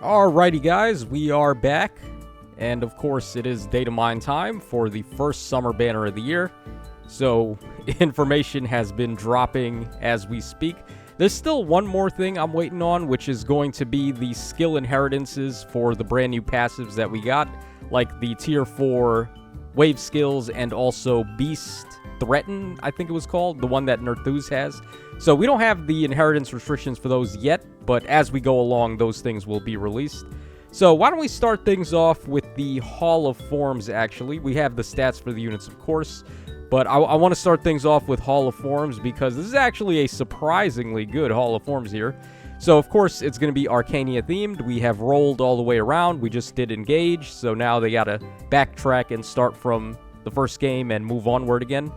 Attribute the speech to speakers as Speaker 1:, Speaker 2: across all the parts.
Speaker 1: Alrighty guys, we are back, and of course it is Datamine time for the first summer banner of the year, so information has been dropping as we speak. There's still one more thing I'm waiting on, which is going to be the skill inheritances for the brand new passives that we got, like the tier 4 wave skills and also Beast Threaten, I think it was called, the one that Nerthuz has. So we don't have the inheritance restrictions for those yet, but as we go along, those things will be released. So why don't we start things off with the Hall of Forms, actually. We have the stats for the units, of course, but I want to start things off with Hall of Forms because this is actually a surprisingly good Hall of Forms here. So, of course, it's going to be Arcania themed. We have rolled all the way around. We just did Engage, so now they got to backtrack and start from the first game and move onward again.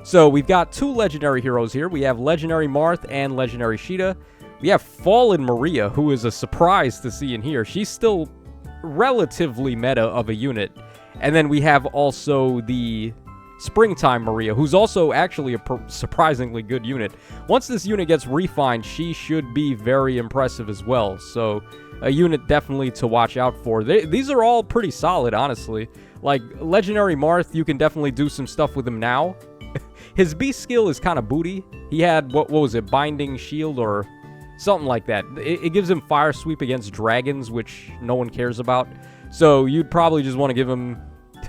Speaker 1: So we've got two legendary heroes here. We have Legendary Marth and Legendary Sheeta. We have Fallen Maria, who is a surprise to see in here. She's still relatively meta of a unit. And then we have also the Springtime Maria, who's also actually a surprisingly good unit. Once this unit gets refined, she should be very impressive as well. So a unit definitely to watch out for. These are all pretty solid, honestly. Like, Legendary Marth, you can definitely do some stuff with him now. His beast skill is kind of booty. He had, what was it, Binding Shield or something like that. It gives him Fire Sweep against dragons, which no one cares about. So you'd probably just want to give him,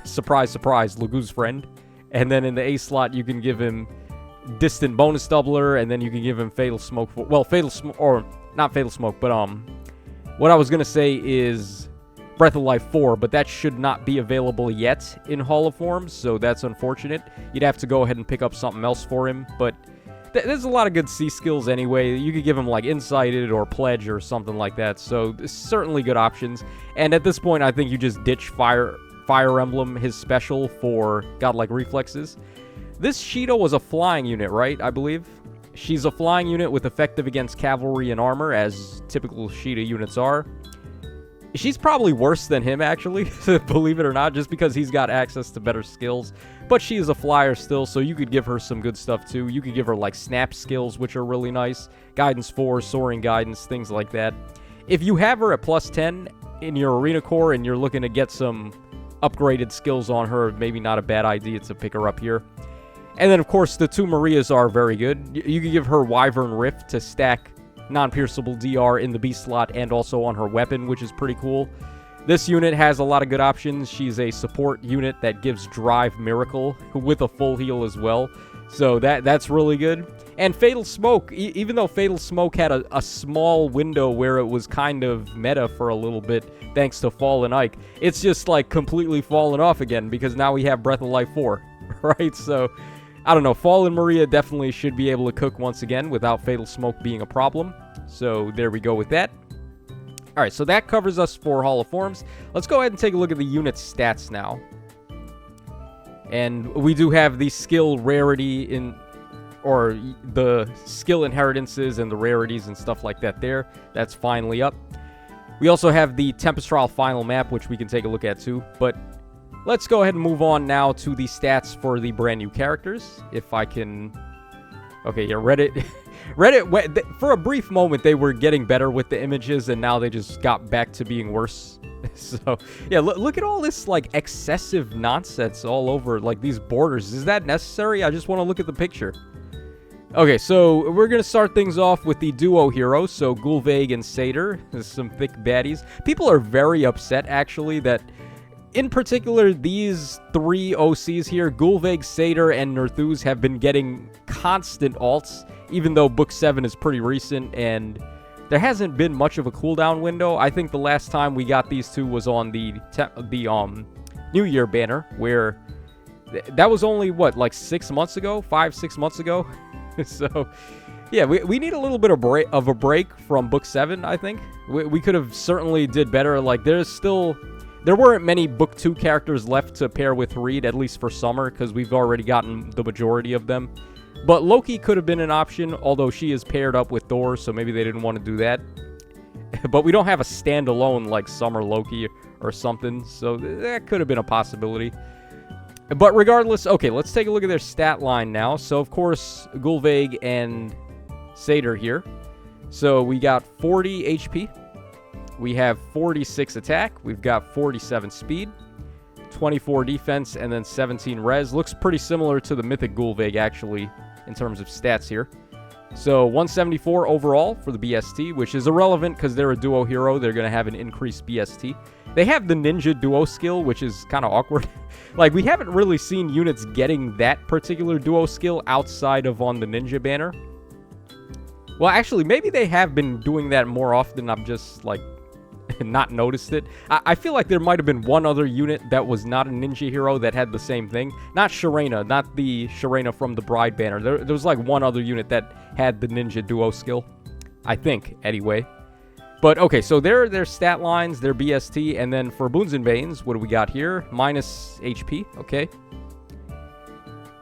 Speaker 1: surprise, surprise, Lagu's Friend. And then in the A slot, you can give him Distant Bonus Doubler, and then you can give him Fatal Smoke. Well, Fatal Smoke, or not Fatal Smoke, but what I was going to say is Breath of Life 4, but that should not be available yet in Hall of Forms, so that's unfortunate. You'd have to go ahead and pick up something else for him, but there's a lot of good C skills anyway. You could give him like Incited or Pledge or something like that, so certainly good options. And at this point, I think you just ditch Fire Emblem, his special, for Godlike Reflexes. This Sheeta was a flying unit, right? I believe. She's a flying unit with effective against cavalry and armor, as typical Sheeta units are. She's probably worse than him, actually, believe it or not, just because he's got access to better skills. But she is a flyer still, so you could give her some good stuff, too. You could give her, like, Snap skills, which are really nice. Guidance 4, Soaring Guidance, things like that. If you have her at plus 10 in your Arena Core and you're looking to get some upgraded skills on her, maybe not a bad idea to pick her up here. And then, of course, the two Marias are very good. You could give her Wyvern Rift to stack non-pierceable DR in the B slot and also on her weapon, which is pretty cool. This unit has a lot of good options. She's a support unit that gives Drive Miracle with a full heal as well. So that's really good. And Fatal Smoke, even though Fatal Smoke had a small window where it was kind of meta for a little bit, thanks to Fallen Ike, it's just like completely fallen off again because now we have Breath of Life 4, right? So I don't know, Fallen Maria definitely should be able to cook once again without Fatal Smoke being a problem. So there we go with that. Alright, so that covers us for Hall of Forms. Let's go ahead and take a look at the unit stats now. And we do have the skill rarity or the skill inheritances and the rarities and stuff like that there. That's finally up. We also have the Tempest Trial final map, which we can take a look at too. But let's go ahead and move on now to the stats for the brand new characters. If I can... Okay, yeah, Reddit, for a brief moment, they were getting better with the images, and now they just got back to being worse. So, yeah, look at all this, like, excessive nonsense all over, like, these borders. Is that necessary? I just want to look at the picture. Okay, so we're going to start things off with the duo heroes, so Gulveig and Satyr. There's some thick baddies. People are very upset, actually, that... In particular, these three OCs here, Gulveig, Satyr, and Nerthuz, have been getting constant alts, even though Book 7 is pretty recent, and there hasn't been much of a cooldown window. I think the last time we got these two was on the New Year banner, where that was only, what, like 6 months ago? 5-6 months ago? So, yeah, we need a little bit of a break from Book 7, I think. We could have certainly did better. Like, there weren't many Book 2 characters left to pair with Reed, at least for summer, because we've already gotten the majority of them. But Loki could have been an option, although she is paired up with Thor, so maybe they didn't want to do that. But we don't have a standalone, like, Summer Loki or something, so that could have been a possibility. But regardless, okay, let's take a look at their stat line now. So, of course, Gulveig and Satyr here. So, we got 40 HP. we have 46 attack. We've got 47 speed, 24 defense, and then 17 res. Looks pretty similar to the Mythic Gulvig, actually, in terms of stats here. So 174 overall for the BST, which is irrelevant because they're a duo hero. They're going to have an increased BST. They have the ninja duo skill, which is kind of awkward. Like, we haven't really seen units getting that particular duo skill outside of on the ninja banner. Well, actually, maybe they have been doing that more often. I'm just, like, not noticed it. I feel like there might have been one other unit that was not a ninja hero that had the same thing. Not Sharena, not the Sharena from the Bride banner. There was like one other unit that had the ninja duo skill. I think, anyway. But, okay, so their stat lines, their BST, and then for Boons and Banes, what do we got here? Minus HP, okay.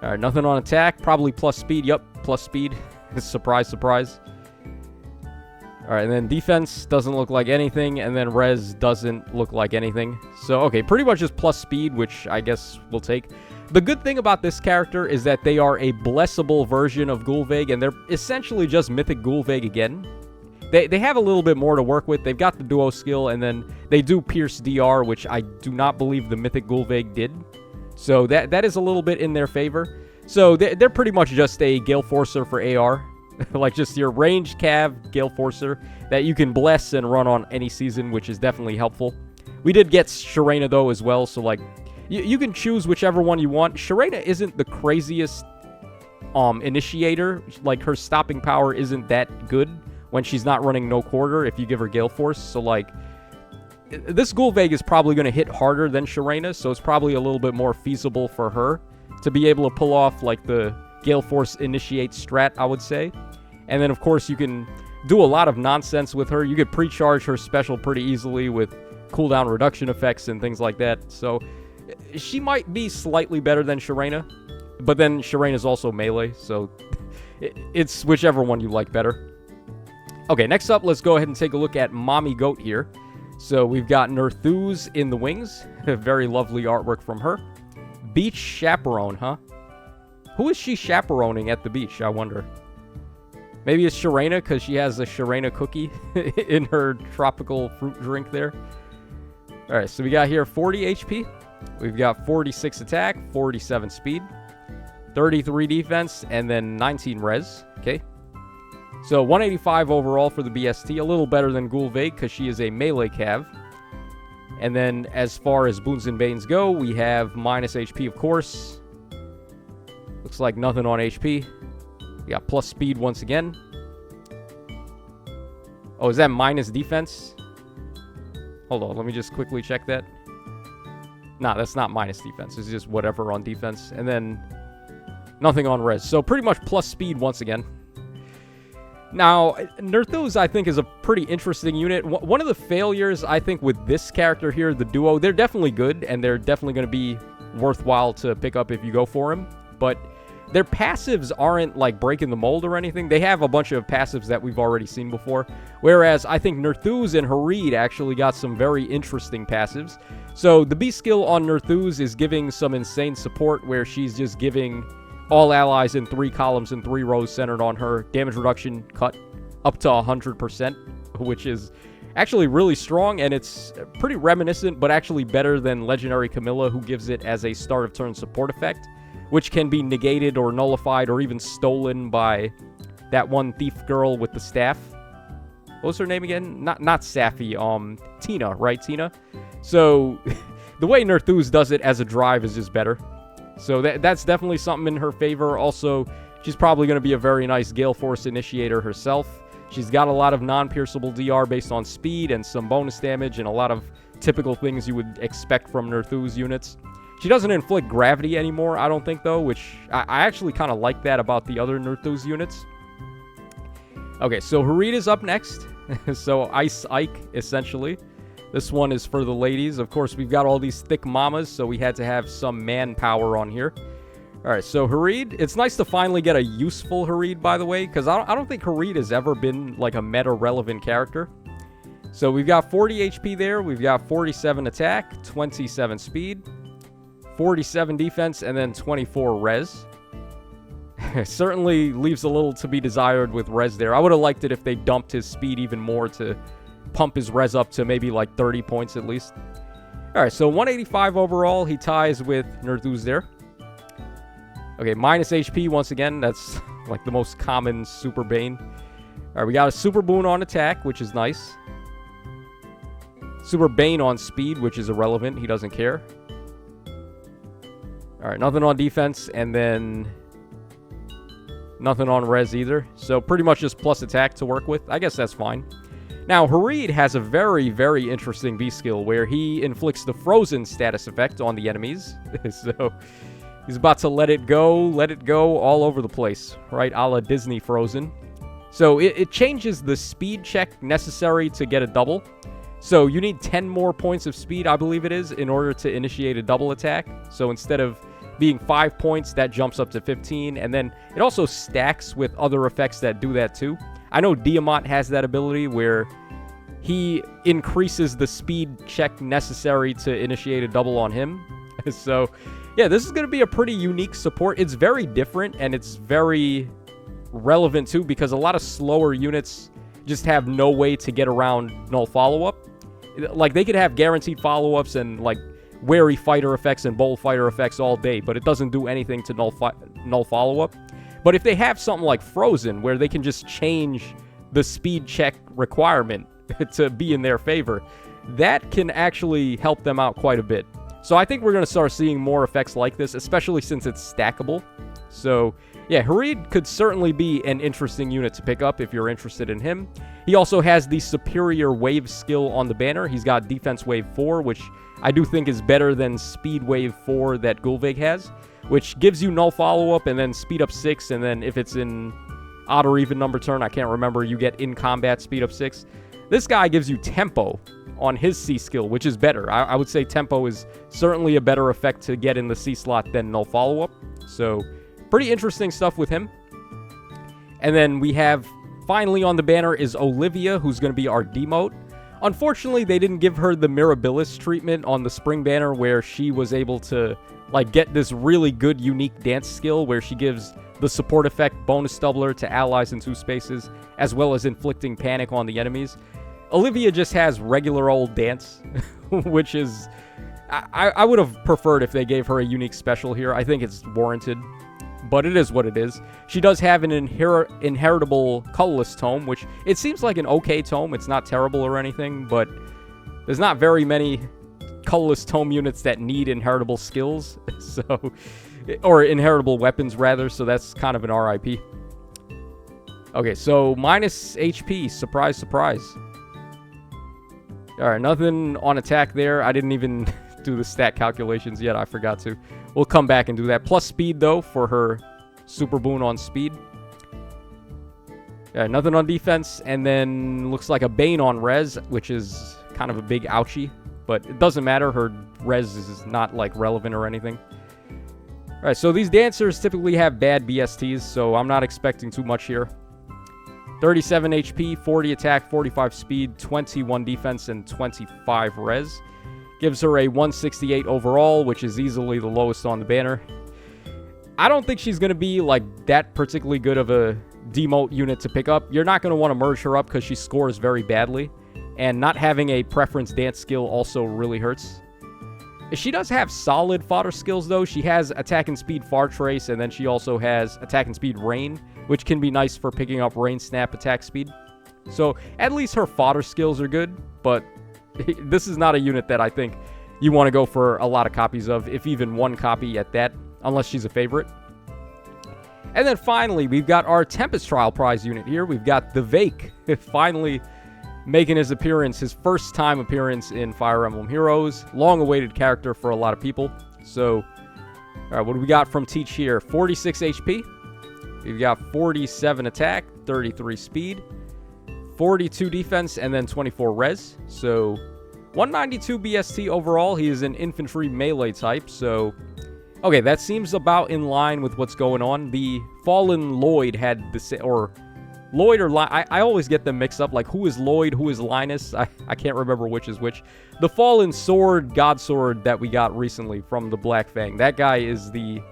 Speaker 1: Alright, nothing on attack. Probably plus speed. Yep, plus speed. Surprise, surprise. Alright, and then defense doesn't look like anything, and then res doesn't look like anything. So, okay, pretty much just plus speed, which I guess we'll take. The good thing about this character is that they are a blessable version of Gulvig, and they're essentially just Mythic Gulvig again. They have a little bit more to work with. They've got the duo skill, and then they do Pierce DR, which I do not believe the Mythic Gulvig did. So that is a little bit in their favor. So they're pretty much just a Gale Forcer for AR. Like just your ranged Cav Gale Forcer that you can bless and run on any season, which is definitely helpful. We did get Sharena, though, as well, so like you can choose whichever one you want. Sharena isn't the craziest initiator. Like, her stopping power isn't that good when she's not running no quarter if you give her Gale Force. So, like, this Gulvig is probably going to hit harder than Sharena, so it's probably a little bit more feasible for her to be able to pull off, like, the Gale Force initiate strat, I would say. And then, of course, you can do a lot of nonsense with her. You could pre-charge her special pretty easily with cooldown reduction effects and things like that. So, she might be slightly better than Sharena, but then Sharena is also melee, so it's whichever one you like better. Okay, next up, let's go ahead and take a look at Mommy Goat here. So we've got Nerthuz in the wings. Very lovely artwork from her. Beach chaperone, huh? Who is she chaperoning at the beach, I wonder? Maybe it's Sharena, because she has a Sharena cookie in her tropical fruit drink there. Alright, so we got here 40 HP. We've got 46 attack, 47 speed, 33 defense, and then 19 res. Okay. So 185 overall for the BST. A little better than Gulvig, because she is a melee Cav. And then as far as Boons and Banes go, we have minus HP, of course. Looks like nothing on HP. We got plus speed once again. Oh, is that minus defense? Hold on, let me just quickly check that. Nah, that's not minus defense. It's just whatever on defense. And then nothing on res. So pretty much plus speed once again. Now, Nerthuz, I think, is a pretty interesting unit. One of the failures, I think, with this character here, the duo, they're definitely good, and they're definitely going to be worthwhile to pick up if you go for him. But their passives aren't, like, breaking the mold or anything. They have a bunch of passives that we've already seen before. Whereas, I think Nerthuz and Harid actually got some very interesting passives. So, the B skill on Nerthuz is giving some insane support where she's just giving all allies in 3 columns and 3 rows centered on her damage reduction cut up to 100%, which is actually really strong, and it's pretty reminiscent, but actually better than Legendary Camilla, who gives it as a start of turn support effect, which can be negated or nullified or even stolen by that one thief girl with the staff. What was her name again? Not Safi, Tina, right? Tina? So, the way Nerthuz does it as a drive is just better. So that's definitely something in her favor. Also, she's probably going to be a very nice Gale Force initiator herself. She's got a lot of non-pierceable DR based on speed and some bonus damage and a lot of typical things you would expect from Nerthuz units. She doesn't inflict gravity anymore, I don't think, though, which I actually kind of like that about the other Nerthuz units. Okay, so Harid is up next. So Ice Ike, essentially. This one is for the ladies. Of course, we've got all these thick mamas, so we had to have some manpower on here. Alright, so Harid. It's nice to finally get a useful Harid, by the way, because I don't think Harid has ever been, like, a meta-relevant character. So we've got 40 HP there. We've got 47 attack, 27 speed, 47 defense, and then 24 res. Certainly leaves a little to be desired with res there. I would have liked it if they dumped his speed even more to pump his res up to maybe like 30 points at least. All right, so 185 overall. He ties with Nerthus there. Okay, minus HP once again. That's like the most common Super Bane. All right, we got a Super Boon on attack, which is nice. Super Bane on speed, which is irrelevant. He doesn't care. All right, nothing on defense, and then nothing on res either. So pretty much just plus attack to work with. I guess that's fine. Now, Hareed has a very, very interesting V-skill where he inflicts the frozen status effect on the enemies. So he's about to let it go all over the place, right? A la Disney Frozen. So it changes the speed check necessary to get a double. So you need 10 more points of speed, I believe it is, in order to initiate a double attack. So instead of being 5 points, that jumps up to 15. And then it also stacks with other effects that do that too. I know Datamines has that ability where he increases the speed check necessary to initiate a double on him. So yeah, this is going to be a pretty unique support. It's very different, and it's very relevant too, because a lot of slower units just have no way to get around null follow-up. Like, they could have guaranteed follow-ups and like wary fighter effects and bold fighter effects all day, but it doesn't do anything to null follow-up. But if they have something like Frozen, where they can just change the speed check requirement to be in their favor, that can actually help them out quite a bit. So I think we're going to start seeing more effects like this, especially since it's stackable. So yeah, Hareed could certainly be an interesting unit to pick up if you're interested in him. He also has the superior wave skill on the banner. He's got defense wave 4, which I do think is better than speed wave 4 that Gulvig has, which gives you null follow-up and then speed up 6, and then if it's in odd or even number turn, I can't remember, you get in combat speed up 6. This guy gives you tempo on his C skill, which is better. I would say tempo is certainly a better effect to get in the C slot than null follow-up. So pretty interesting stuff with him. And then we have, finally on the banner, is Olivia, who's going to be our demote. Unfortunately, they didn't give her the Mirabilis treatment on the spring banner, where she was able to like get this really good unique dance skill where she gives the support effect bonus doubler to allies in 2 spaces, as well as inflicting panic on the enemies. Olivia just has regular old dance, which is... I would have preferred if they gave her a unique special here. I think it's warranted, but it is what it is. She does have an inheritable colorless tome, which it seems like an okay tome. It's not terrible or anything, but there's not very many colorless tome units that need inheritable skills, so... or inheritable weapons, rather, so that's kind of an RIP. Okay, so minus HP. Surprise, surprise. Alright, nothing on attack there. I didn't even do the stat calculations yet. I forgot to. We'll come back and do that. Plus speed, though, for her Super Boon on speed. Alright, nothing on defense. And then looks like a Bane on res, which is kind of a big ouchie. But it doesn't matter. Her res is not, like, relevant or anything. Alright, so these dancers typically have bad BSTs, so I'm not expecting too much here. 37 HP, 40 attack, 45 speed, 21 defense, and 25 res. Gives her a 168 overall, which is easily the lowest on the banner. I don't think she's going to be like that particularly good of a demote unit to pick up. You're not going to want to merge her up because she scores very badly. And not having a preference dance skill also really hurts. She does have solid fodder skills, though. She has attack and speed far trace, and then she also has attack and speed rain, which can be nice for picking up rain snap attack speed. So at least her fodder skills are good, but this is not a unit that I think you want to go for a lot of copies of, if even one copy at that, unless she's a favorite. And then finally, we've got our Tempest Trial prize unit here. We've got the Vake, finally making his appearance, his first time appearance in Fire Emblem Heroes. Long-awaited character for a lot of people. So, all right, what do we got from Teach here? 46 HP. We've got 47 attack, 33 speed, 42 defense, and then 24 res. So, 192 BST overall. He is an infantry melee type, so... Okay, that seems about in line with what's going on. The Fallen Lloyd had the... or... Lloyd or I always get them mixed up. Like, who is Lloyd, who is Linus? I can't remember which is which. The Fallen Sword, God Sword that we got recently from the Black Fang. That guy is the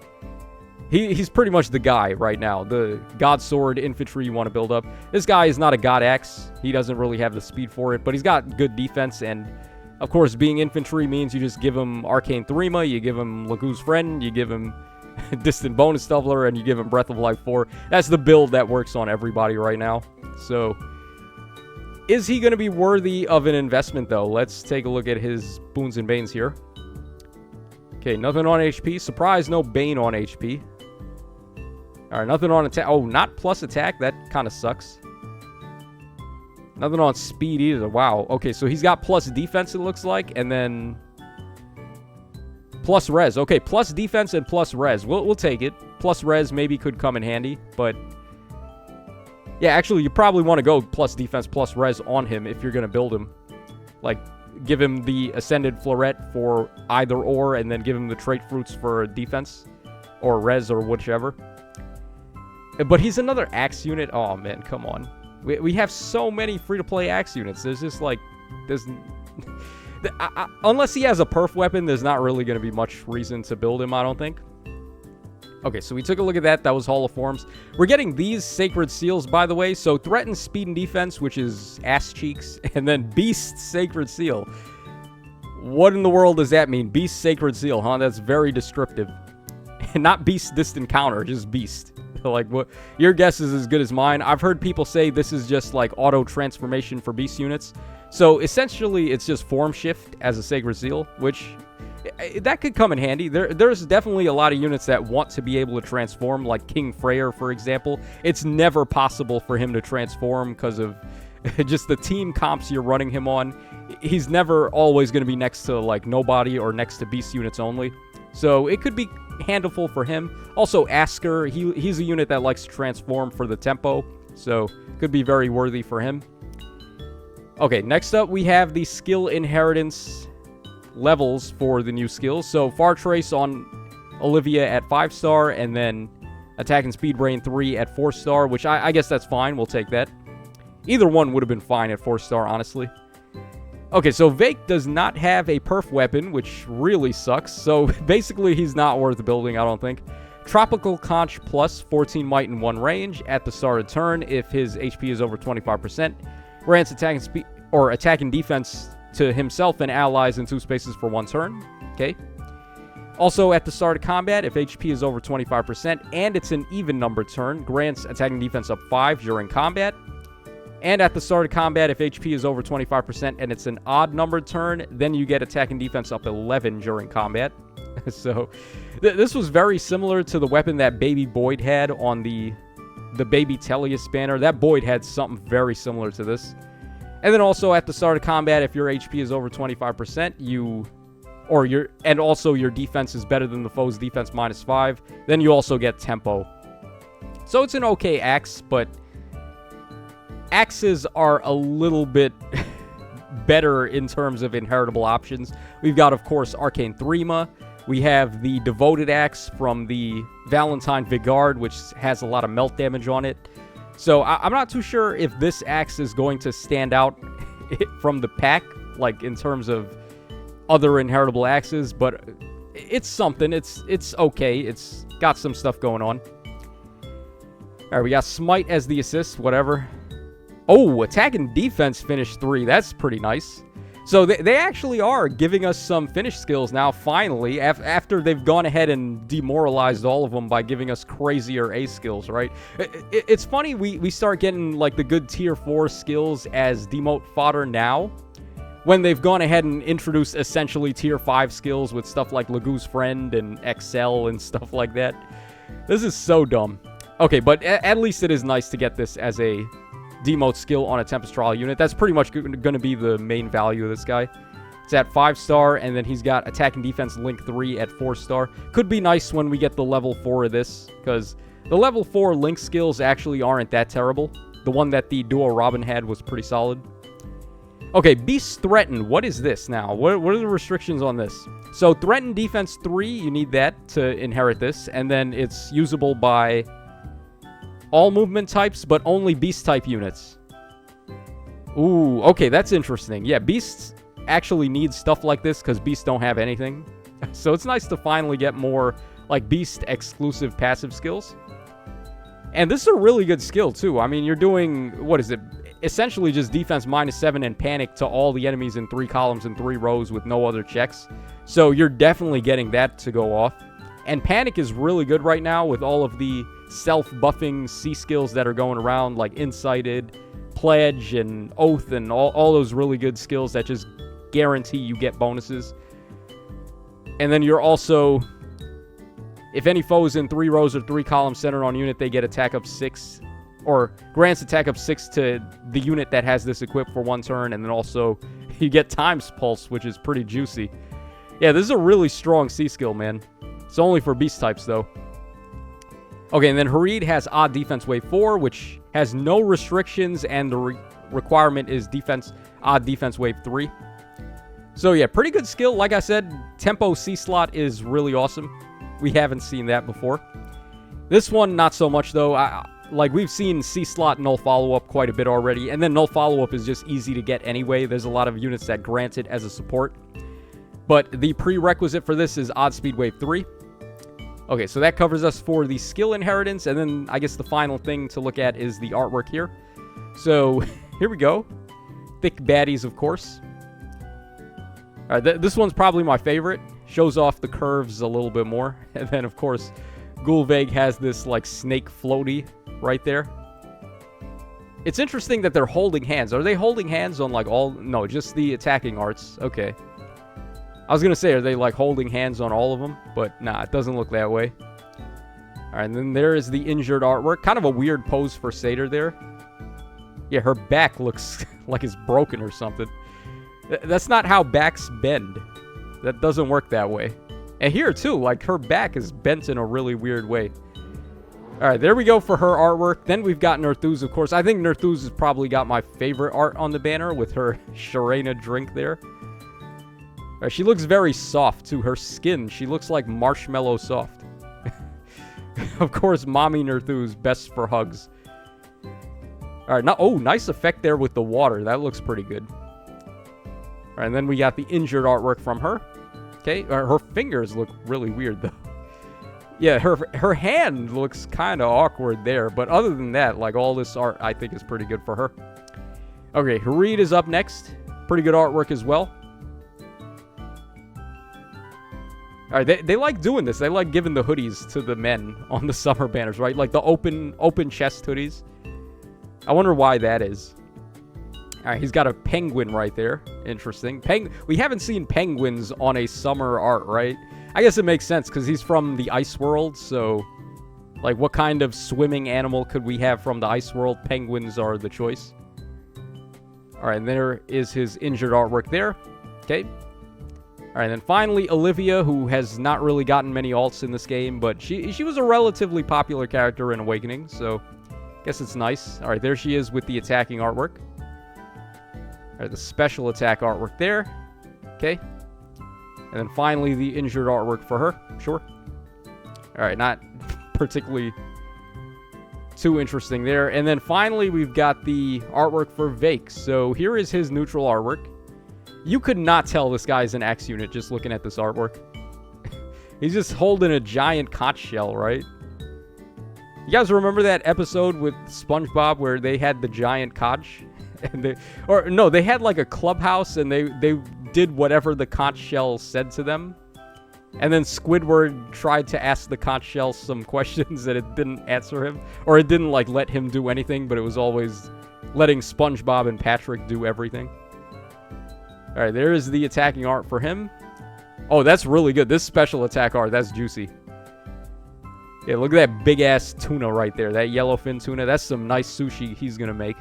Speaker 1: He's pretty much the guy right now. The God Sword infantry you want to build up. This guy is not a God Axe. He doesn't really have the speed for it, but he's got good defense. And, of course, being infantry means you just give him Arcane Threma, you give him Lagu's Friend, you give him Distant Bonus Doubler, and you give him Breath of Life 4. That's the build that works on everybody right now. So, is he going to be worthy of an investment, though? Let's take a look at his boons and banes here. Okay, nothing on HP. Surprise, no Bane on HP. Alright, nothing on attack. Oh, not plus attack. That kind of sucks. Nothing on speed either. Wow. Okay, so he's got plus defense, it looks like, and then plus res. Okay, plus defense and plus res. We'll take it. Plus res maybe could come in handy, but yeah, actually, you probably want to go plus defense, plus res on him if you're going to build him. Like, give him the Ascended Floret for either or, and then give him the trait fruits for defense, or res, or whichever. But he's another axe unit. Oh, man, come on. We have so many free-to-play axe units. There's just, like, there's... unless he has a perf weapon, there's not really going to be much reason to build him, I don't think. Okay, so we took a look at that. That was Hall of Forms. We're getting these Sacred Seals, by the way. So Threaten, Speed, and Defense, which is ass cheeks. And then Beast Sacred Seal. What in the world does that mean? Beast Sacred Seal, huh? That's very descriptive. And not Beast Distant Counter, just Beast. Like, what? Your guess is as good as mine. I've heard people say this is just like auto transformation for Beast units. So essentially, it's just Form Shift as a Sacred Seal, which... that could come in handy. There's definitely a lot of units that want to be able to transform, like King Freyr, for example. It's never possible for him to transform because of just the team comps you're running him on. He's never always going to be next to, like, nobody or next to beast units only. So it could be handful for him. Also, Asker, he's a unit that likes to transform for the tempo, so could be very worthy for him. Okay, next up we have the skill inheritance levels for the new skills. So Far Trace on Olivia at 5-star, and then Attack and Speed Brain 3 at 4-star, which I guess that's fine. We'll take that. Either one would have been fine at 4-star, honestly. Okay, so Vake does not have a perf weapon, which really sucks. So basically, he's not worth building, I don't think. Tropical Conch plus 14 might in 1 range at the start of turn if his HP is over 25%. Grants attack and speed or attack and defense to himself and allies in 2 spaces for 1 turn. Okay. Also, at the start of combat, if HP is over 25% and it's an even numbered turn, grants attack and defense up 5 during combat. And at the start of combat, if HP is over 25% and it's an odd numbered turn, then you get attack and defense up 11 during combat. So, this was very similar to the weapon that Baby Boyd had on the Baby Tellius banner. That Boyd had something very similar to this. And then also at the start of combat, if your HP is over 25%, and also your defense is better than the foe's defense -5, then you also get tempo. So it's an okay axe, but axes are a little bit better in terms of inheritable options. We've got, of course, Arcane Threma. We have the Devoted Axe from the Valentine Vigard, which has a lot of melt damage on it. So I'm not too sure if this axe is going to stand out from the pack, like in terms of other inheritable axes, but it's something. It's okay. It's got some stuff going on. All right, we got Smite as the assist, whatever. Oh, attack and defense finish 3. That's pretty nice. So they actually are giving us some finish skills now, finally, after they've gone ahead and demoralized all of them by giving us crazier A skills, right? It's funny, we start getting, like, the good tier 4 skills as demote fodder now, when they've gone ahead and introduced essentially tier 5 skills with stuff like Lagu's Friend and Excel and stuff like that. This is so dumb. Okay, but at least it is nice to get this as a demote skill on a Tempest Trial unit. That's pretty much going to be the main value of this guy. It's at 5-star, and then he's got Attack and Defense Link 3 at 4-star. Could be nice when we get the level 4 of this, because the level 4 Link skills actually aren't that terrible. The one that the Duo Robin had was pretty solid. Okay, Beast Threaten. What is this now? What are the restrictions on this? So, Threaten Defense 3, you need that to inherit this, and then it's usable by all movement types, but only beast type units. Ooh, okay, that's interesting. Yeah, beasts actually need stuff like this because beasts don't have anything. So it's nice to finally get more like Beast exclusive passive skills. And this is a really good skill too. I mean, you're doing, what is it? Essentially just defense -7 and panic to all the enemies in 3 columns and 3 rows with no other checks. So you're definitely getting that to go off. And panic is really good right now with all of the self-buffing C skills that are going around, like Incited, Pledge, and Oath, and all those really good skills that just guarantee you get bonuses. And then you're also, if any foes in 3 rows or 3 columns centered on unit, they get attack up 6, or grants attack up 6 to the unit that has this equipped for 1 turn, and then also you get Times Pulse, which is pretty juicy. Yeah, this is a really strong C skill, man. It's only for beast types, though. Okay, and then Hareed has Odd Defense Wave 4, which has no restrictions, and the requirement is Odd Defense Wave 3. So yeah, pretty good skill. Like I said, Tempo C slot is really awesome. We haven't seen that before. This one, not so much, though. Like, we've seen C slot null follow-up quite a bit already, and then null follow-up is just easy to get anyway. There's a lot of units that grant it as a support. But the prerequisite for this is Odd Speed Wave 3. Okay, so that covers us for the skill inheritance, and then I guess the final thing to look at is the artwork here. So, here we go. Thick baddies, of course. Alright, this one's probably my favorite. Shows off the curves a little bit more. And then, of course, Gulveig has this, like, snake floaty right there. It's interesting that they're holding hands. Are they holding hands on, like, all... No, just the attacking arts. Okay. I was going to say, are they, like, holding hands on all of them? But, nah, it doesn't look that way. Alright, and then there is the injured artwork. Kind of a weird pose for Satyr there. Yeah, her back looks like it's broken or something. That's not how backs bend. That doesn't work that way. And here, too, like, her back is bent in a really weird way. Alright, there we go for her artwork. Then we've got Nerthuz, of course. I think Nerthuz has probably got my favorite art on the banner with her Sharena drink there. She looks very soft, too. Her skin, she looks like marshmallow soft. Of course, Mommy Nerthuz, best for hugs. Alright, oh, nice effect there with the water. That looks pretty good. Alright, and then we got the injured artwork from her. Okay, her fingers look really weird, though. Yeah, her hand looks kind of awkward there. But other than that, like, all this art, I think, is pretty good for her. Okay, Hareed is up next. Pretty good artwork as well. Alright, they like doing this. They like giving the hoodies to the men on the summer banners, right? Like the open chest hoodies. I wonder why that is. Alright, he's got a penguin right there. Interesting. We haven't seen penguins on a summer art, right? I guess it makes sense because he's from the ice world, so... Like, what kind of swimming animal could we have from the ice world? Penguins are the choice. Alright, and there is his injured artwork there. Okay. Alright, and then finally, Olivia, who has not really gotten many alts in this game, but she was a relatively popular character in Awakening, so... I guess it's nice. Alright, there she is with the attacking artwork. Alright, the special attack artwork there. Okay. And then finally, the injured artwork for her. Sure. Alright, not particularly too interesting there. And then finally, we've got the artwork for Vake. So here is his neutral artwork. You could not tell this guy's an Axe unit just looking at this artwork. He's just holding a giant conch shell, right? You guys remember that episode with SpongeBob where they had the giant conch? And they had like a clubhouse and they did whatever the conch shell said to them. And then Squidward tried to ask the conch shell some questions and it didn't answer him. Or it didn't like let him do anything, but it was always letting SpongeBob and Patrick do everything. Alright, there is the attacking art for him. Oh, that's really good. This special attack art, that's juicy. Yeah, look at that big-ass tuna right there. That yellowfin tuna. That's some nice sushi he's gonna make.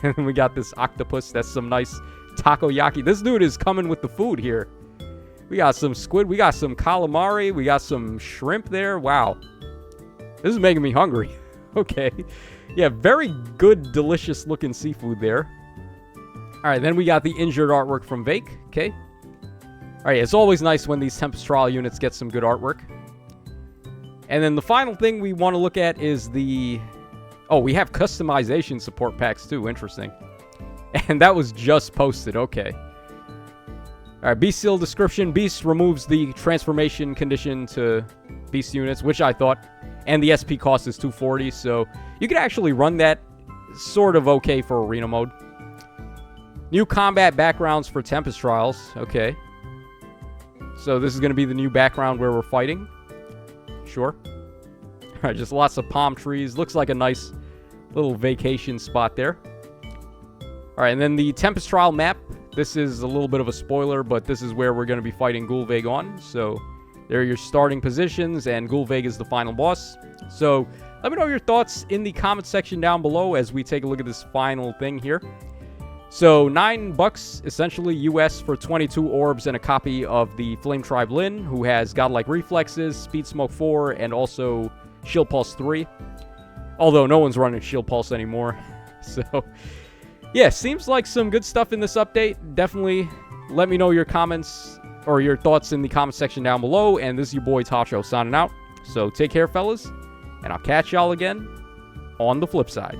Speaker 1: And we got this octopus. That's some nice takoyaki. This dude is coming with the food here. We got some squid. We got some calamari. We got some shrimp there. Wow. This is making me hungry. Okay. Yeah, very good, delicious-looking seafood there. Alright, then we got the injured artwork from Vake. Okay. Alright, it's always nice when these Tempest Trial units get some good artwork. And then the final thing we want to look at is the... Oh, we have customization support packs too. Interesting. And that was just posted. Okay. Alright, Beast Seal description. Beast removes the transformation condition to beast units, which I thought. And the SP cost is 240, so you could actually run that sort of okay for arena mode. New combat backgrounds for Tempest Trials. Okay. So this is going to be the new background where we're fighting. Sure. Alright, just lots of palm trees. Looks like a nice little vacation spot there. Alright, and then the Tempest Trial map. This is a little bit of a spoiler, but this is where we're going to be fighting Gulveg on. So there are your starting positions, and Gulveg is the final boss. So let me know your thoughts in the comment section down below as we take a look at this final thing here. So $9 essentially US for 22 orbs and a copy of the Flame Tribe Lyn, who has Godlike Reflexes, Speed Smoke 4, and also Shield Pulse 3. Although no one's running Shield Pulse anymore. So yeah, seems like some good stuff in this update. Definitely let me know your comments or your thoughts in the comment section down below. And this is your boy Tacho signing out. So take care, fellas, and I'll catch y'all again on the flip side.